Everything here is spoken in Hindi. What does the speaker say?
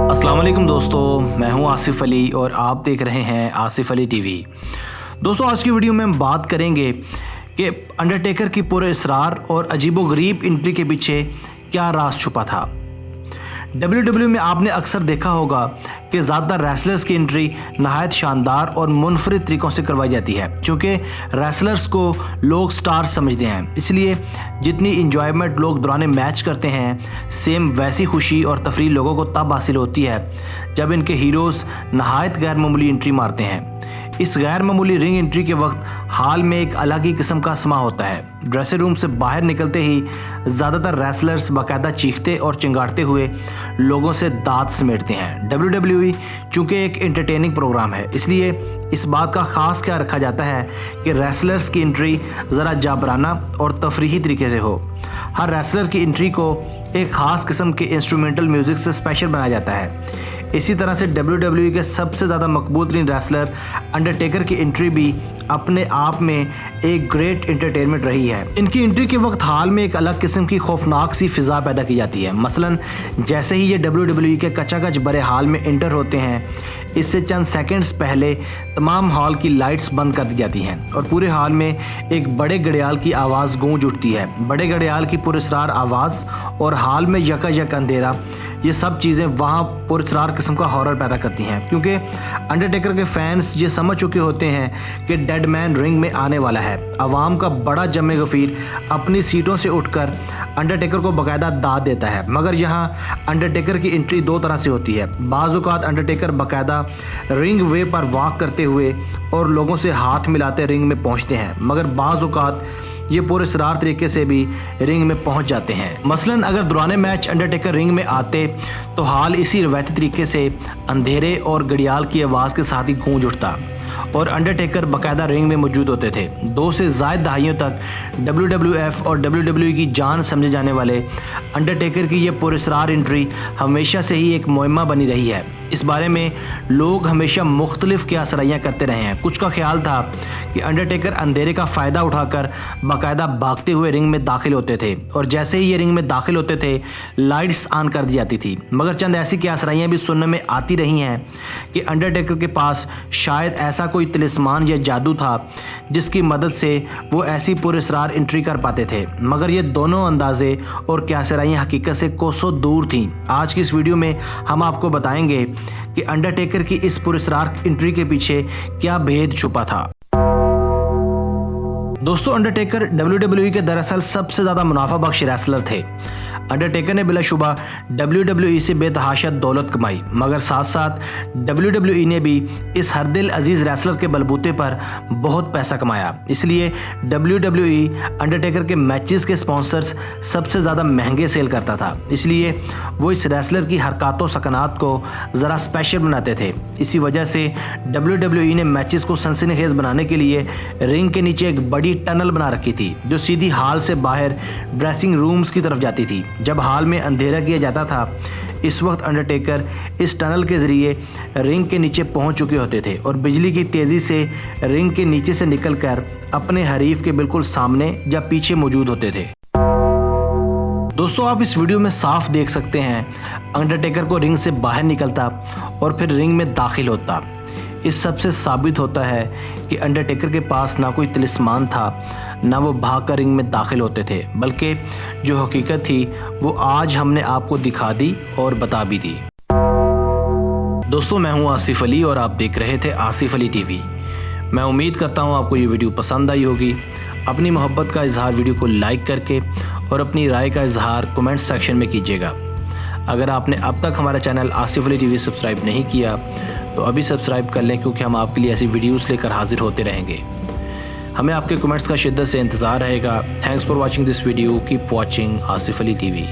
अस्सलाम वालेकुम दोस्तों, मैं हूं आसिफ अली और आप देख रहे हैं आसिफ अली टीवी। दोस्तों, आज की वीडियो में हम बात करेंगे कि अंडरटेकर की पूरे इसरार और अजीबोगरीब एंट्री के पीछे क्या राज छुपा था। WWE में आपने अक्सर देखा होगा कि ज़्यादातर रेसलर्स की एंट्री नहायत शानदार और मुनफरिद तरीक़ों से करवाई जाती है, क्योंकि रेसलर्स को लोग स्टार समझते हैं। इसलिए जितनी इंजॉयमेंट लोग दौरान मैच करते हैं, सेम वैसी खुशी और तफरीह लोगों को तब हासिल होती है जब इनके हीरोज़ नहायत गैर मामूली एंट्री मारते हैं। इस गैर मामूली रिंग एंट्री के वक्त हाल में एक अलग ही किस्म का समा होता है। ड्रेसिंग रूम से बाहर निकलते ही ज़्यादातर रेसलर्स बाकायदा चीखते और चिंगाड़ते हुए लोगों से दांत समेटते हैं। WWE चूँकि एक एंटरटेनिंग प्रोग्राम है, इसलिए इस बात का ख़ास ख्याल रखा जाता है कि रेसलर्स की एंट्री ज़रा जाबराना और तफरीही तरीके से हो। हर रेसलर की एंट्री को एक ख़ास किस्म के इंस्ट्रूमेंटल म्यूज़िक से स्पेशल बनाया जाता है। इसी तरह से WWE के सबसे ज़्यादा मकबूल तरीन रेसलर अंडरटेकर की एंट्री भी अपने आप में एक ग्रेट एंटरटेनमेंट रही है। इनकी एंट्री के वक्त हाल में एक अलग किस्म की खौफनाक सी फ़िज़ा पैदा की जाती है। मसलन जैसे ही ये WWE के कचाकच बड़े हाल में एंटर होते हैं, इससे चंद सेकंड्स पहले तमाम हॉल की लाइट्स बंद कर दी जाती हैं और पूरे हॉल में एक बड़े घड़ियाल की आवाज़ गूंज उठती है। बड़े घड़ियाल की पुरस्रार आवाज़ और हॉल में यकायक अंधेरा, ये सब चीज़ें वहाँ पुरस्रार किस्म का हॉरर पैदा करती हैं, क्योंकि अंडरटेकर के फैंस ये समझ चुके होते हैं कि डेड मैन रिंग में आने वाला है। आवाम का बड़ा जमे गफीर अपनी सीटों से उठकर अंडरटेकर को बाकायदा दाद देता है। मगर यहाँ अंडरटेकर की एंट्री दो तरह से होती है। बाज़ औक़ात अंडरटेकर बाकायदा रिंग वे पर वॉक करते हुए और लोगों से हाथ मिलाते रिंग में पहुँचते हैं, मगर बाज़ औक़ात ये पूरे सरार तरीके से भी रिंग में पहुंच जाते हैं। मसलन अगर दौरान मैच अंडरटेकर रिंग में आते तो हाल इसी रवायती तरीके से अंधेरे और घड़ियाल की आवाज़ के साथ ही गूंज उठता और अंडरटेकर बाकायदा रिंग में मौजूद होते थे। 2 से ज़ायद दहाइयों तक WWF और WWE की जान समझे जाने वाले अंडरटेकर की ये पुरस्रार एंट्री हमेशा से ही एक मुहिम्मा बनी रही है। इस बारे में लोग हमेशा मुख्तलिफ क़यासराइयाँ करते रहे हैं। कुछ का ख्याल था कि अंडरटेकर अंधेरे का फ़ायदा उठाकर बाकायदा भागते हुए रिंग में दाखिल होते थे और जैसे ही ये रिंग में दाखिल होते थे लाइट्स ऑन कर दी जाती थी। मगर चंद ऐसी क़यासराइयाँ भी सुनने में आती रही हैं कि अंडरटेकर के पास शायद ऐसा कोई तिलिस्मान या जादू था जिसकी मदद से वो ऐसी पुरस्रार एंट्री कर पाते थे। मगर ये दोनों अंदाज़े और क़यासराइयाँ हकीकत से कोसों दूर थीं। आज की इस वीडियो में हम आपको बताएंगे कि अंडरटेकर की इस पुरस्रार एंट्री के पीछे क्या भेद छुपा था। दोस्तों, अंडरटेकर WWE के दरअसल सबसे ज़्यादा मुनाफा बख्श रेसलर थे। अंडरटेकर ने बिलाशुबा WWE से बेतहाशा दौलत कमाई, मगर साथ साथ WWE ने भी इस हर दिल अजीज़ रेसलर के बलबूते पर बहुत पैसा कमाया। इसलिए WWE अंडरटेकर के मैचेस के स्पॉन्सर्स सबसे ज़्यादा महंगे सेल करता था। इसलिए वो इस रेसलर की हरकतों सकनात को ज़रा स्पेशल बनाते थे। इसी वजह से WWE ने मैचेस को सनसनीखेज़ बनाने के लिए रिंग के नीचे एक बड़ी टनल बना रखी थी जो सीधी हॉल से बाहर ड्रेसिंग रूम्स की तरफ जाती थी। जब हॉल में अंधेरा किया जाता था, इस वक्त अंडरटेकर इस टनल के ज़रिए रिंग के नीचे पहुंच चुके होते थे और बिजली की तेज़ी से रिंग के नीचे से निकलकर अपने हरीफ के बिल्कुल सामने या पीछे मौजूद होते थे। दोस्तों, आप इस वीडियो में साफ देख सकते हैं अंडरटेकर को रिंग से बाहर निकलता और फिर रिंग में दाखिल होता। इस सब से साबित होता है कि अंडरटेकर के पास ना कोई तिलिस्मान था, ना वो भाग कर रिंग में दाखिल होते थे, बल्कि जो हकीकत थी वो आज हमने आपको दिखा दी और बता भी दी। दोस्तों, मैं हूं आसिफ अली और आप देख रहे थे आसिफ अली टीवी। मैं उम्मीद करता हूं आपको ये वीडियो पसंद आई होगी। अपनी मोहब्बत का इजहार वीडियो को लाइक करके और अपनी राय का इजहार कमेंट सेक्शन में कीजिएगा। अगर आपने अब तक हमारा channel Asif Ali TV subscribe नहीं किया तो अभी सब्सक्राइब कर लें, क्योंकि हम आपके लिए ऐसी वीडियोस लेकर हाजिर होते रहेंगे। हमें आपके कमेंट्स का शिद्दत से इंतज़ार रहेगा। Thanks for watching this video. Keep watching Asif Ali TV.